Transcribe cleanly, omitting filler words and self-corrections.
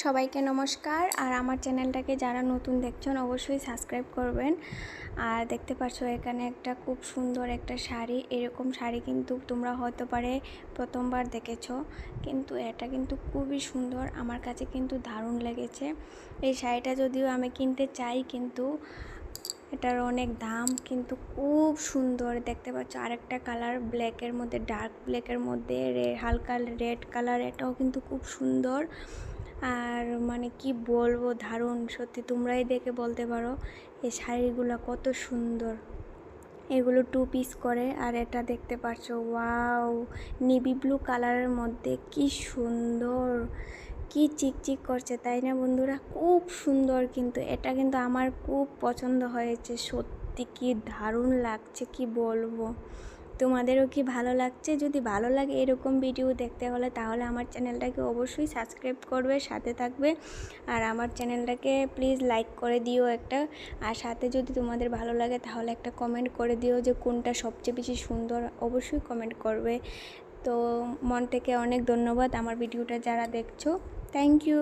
সবাইকে নমস্কার। আর আমার চ্যানেলটাকে যারা নতুন দেখছেন অবশ্যই সাবস্ক্রাইব করবেন। আর দেখতে পাচ্ছ এখানে একটা খুব সুন্দর একটা শাড়ি, এরকম শাড়ি কিন্তু তোমরা হতে পারে প্রথমবার দেখেছো, কিন্তু এটা কিন্তু খুবই সুন্দর, আমার কাছে কিন্তু দারুণ লেগেছে। এই শাড়িটা যদিও আমি কিনতে চাই, কিন্তু এটার অনেক দাম, কিন্তু খুব সুন্দর। দেখতে পাচ্ছ আরেকটা কালার ব্ল্যাকের মধ্যে, ডার্ক ব্ল্যাকের মধ্যে হালকা রেড কালার, এটাও কিন্তু খুব সুন্দর। আর মানে কি বলবো, দারুণ, সত্যি তোমরাই দেখে বলতে পারো এই শাড়িগুলো কত সুন্দর। এগুলো 2 পিস করে। আর এটা দেখতে পাচ্ছ, ওয়াও, নেভি ব্লু কালারের মধ্যে কি সুন্দর, কি চিকচিক করছে, তাই না বন্ধুরা? খুব সুন্দর, কিন্তু এটা কিন্তু আমার খুব পছন্দ হয়েছে, সত্যি কি দারুণ লাগছে, কি বলবো। তোমাদেরও কি ভালো লাগছে? যদি ভালো লাগে এরকম ভিডিও দেখতে হলে তাহলে আমার চ্যানেলটাকে অবশ্যই সাবস্ক্রাইব করবে, সাথে থাকবে। আর আমার চ্যানেলটাকে প্লিজ লাইক করে দিও একটা। আর সাথে যদি তোমাদের ভালো লাগে তাহলে একটা কমেন্ট করে দিও যে কোনটা সবচেয়ে বেশি সুন্দর, অবশ্যই কমেন্ট করবে। তো মন থেকে অনেক ধন্যবাদ আমার ভিডিওটা যারা দেখছো। Thank you.